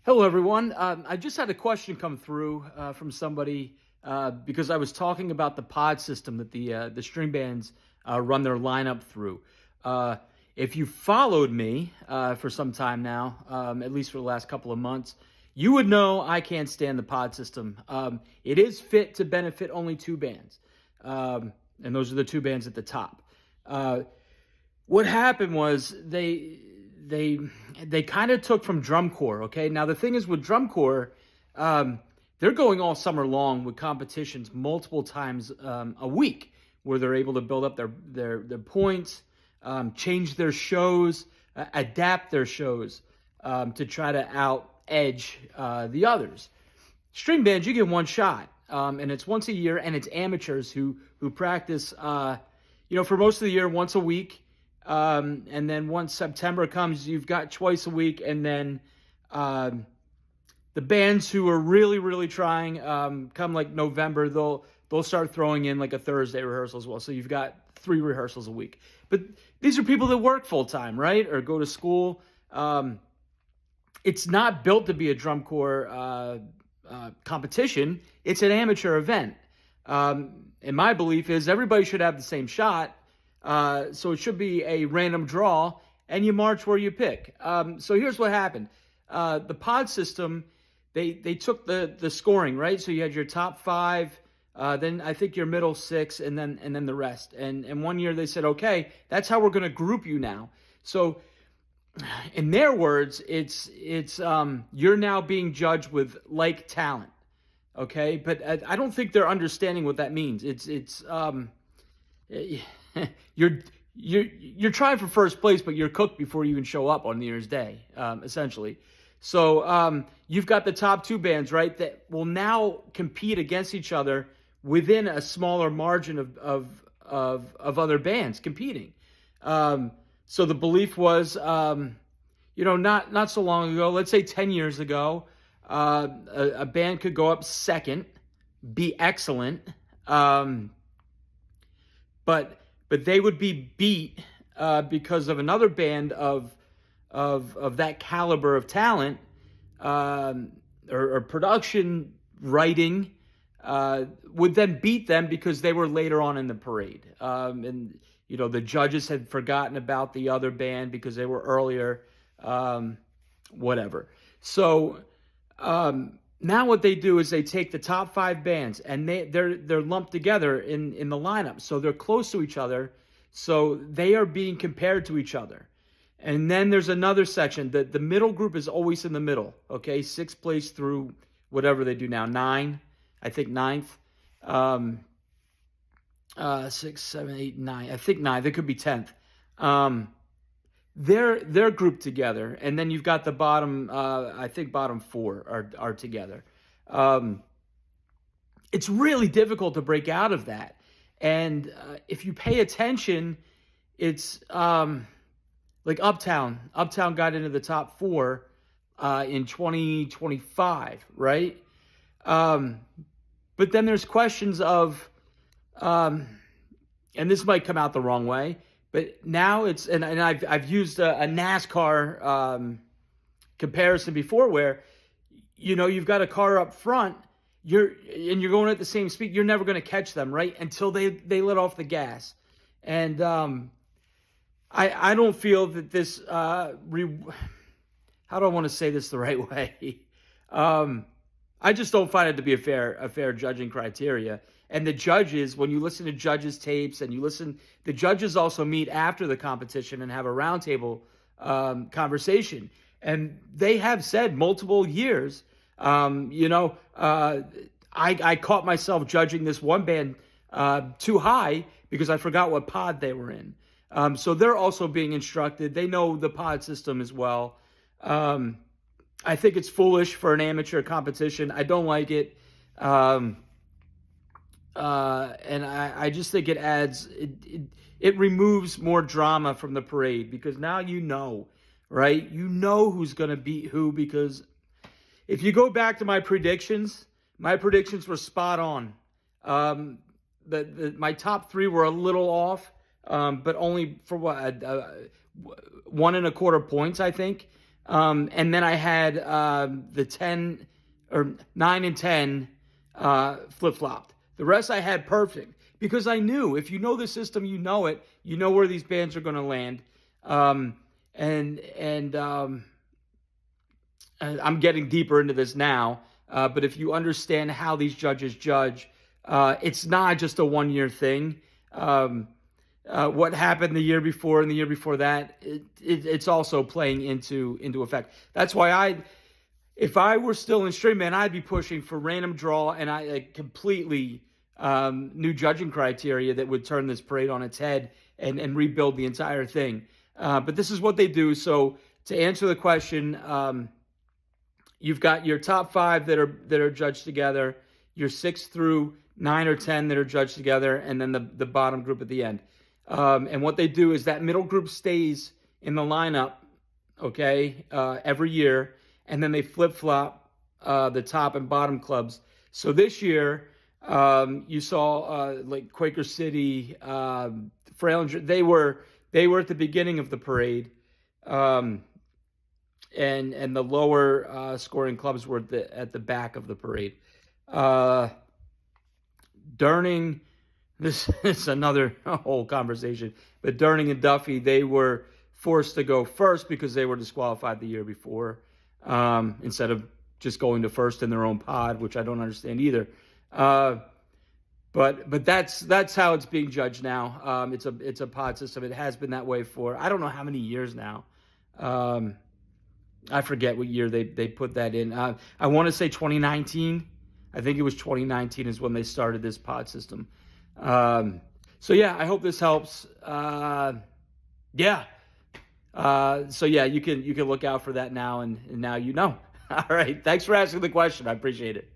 Hello, everyone. I just had a question come through from somebody because I was talking about the pod system that the string bands run their lineup through. Uh, if you followed me for some time now, at least for the last couple of months, you would know I can't stand the pod system. It is fit to benefit only two bands, and those are the two bands at the top. Uh, what happened was they they kind of took from drum corps. Okay, now the thing is with drum corps, um, they're going all summer long with competitions multiple times a week, where they're able to build up their points, change their shows, adapt their shows to try to out edge the others. String bands, you get one shot, and it's once a year, and it's amateurs who practice, for most of the year, once a week, and then once September comes, you've got twice a week, and then the bands who are really really trying, come like November, they'll start throwing in like a Thursday rehearsal as well. So you've got three rehearsals a week. But these are people that work full time, right, or go to school. It's not built to be a drum corps competition. It's an amateur event. And my belief is everybody should have the same shot. So it should be a random draw, and you march where you pick. So here's what happened. The pod system, they took the scoring, right? So you had your top five, then I think your middle six, and then the rest. And one year they said, okay, that's how we're going to group you now. So in their words, it's you're now being judged with like talent, okay? But I don't think they're understanding what that means. It's you're trying for first place, but you're cooked before you even show up on New Year's Day, essentially. So you've got the top two bands, right, that will now compete against each other within a smaller margin of other bands competing. So the belief was, not so long ago, let's say 10 years ago, a band could go up second, be excellent, but they would be beat because of another band of that caliber of talent, or production writing, would then beat them because they were later on in the parade. And the judges had forgotten about the other band because they were earlier, whatever. So now what they do is they take the top five bands, and they're lumped together in the lineup. So they're close to each other. So they are being compared to each other. And then there's another section. The middle group is always in the middle, okay? Sixth place through whatever they do now, nine, I think ninth. 6, 7, 8, 9. I think 9. They could be 10th. They're grouped together, and then you've got the bottom. I think bottom four are together. It's really difficult to break out of that, and if you pay attention, it's like Uptown. Uptown got into the top four in 2025, right? But then there's questions of, and this might come out the wrong way, but now it's, and I've used a NASCAR comparison before, where you've got a car up front, you're going at the same speed, you're never going to catch them, right, until they let off the gas. And I don't feel that this how do I want to say this the right way? I just don't find it to be a fair judging criteria. And the judges, when you listen to judges' tapes and the judges also meet after the competition and have a roundtable conversation. And they have said multiple years, I caught myself judging this one band too high because I forgot what pod they were in. So they're also being instructed. They know the pod system as well. I think it's foolish for an amateur competition. I don't like it. And I just think it adds, it removes more drama from the parade, because now right? Who's going to beat who, because if you go back to my predictions were spot on. My top three were a little off, but only for 1.25 points, I think. And then I had the 10 or 9 and 10 flip flopped. The rest I had perfect because I knew if you know the system, you know it. You know where these bands are going to land. And I'm getting deeper into this now. But if you understand how these judges judge, it's not just a 1 year thing. What happened the year before and the year before that, it's also playing into effect. That's why if I were still in Stringman, I'd be pushing for random draw and I completely new judging criteria that would turn this parade on its head and rebuild the entire thing. But this is what they do. So to answer the question, you've got your top 5 that are judged together, your 6 through 9 or 10 that are judged together, and then the bottom group at the end. And what they do is that middle group stays in the lineup, okay, every year, and then they flip-flop the top and bottom clubs. So this year, you saw like Quaker City, Fralinger, they were at the beginning of the parade, and the lower scoring clubs were at the back of the parade. Durning, this is another whole conversation, but Durning and Duffy, they were forced to go first because they were disqualified the year before, instead of just going to first in their own pod, which I don't understand either. But that's how it's being judged now. It's a pod system. It has been that way for I don't know how many years now. I forget what year they put that in. I want to say 2019. I think it was 2019 is when they started this pod system. So yeah, I hope this helps. Yeah. So yeah, you can look out for that now, and now you know. All right. Thanks for asking the question. I appreciate it.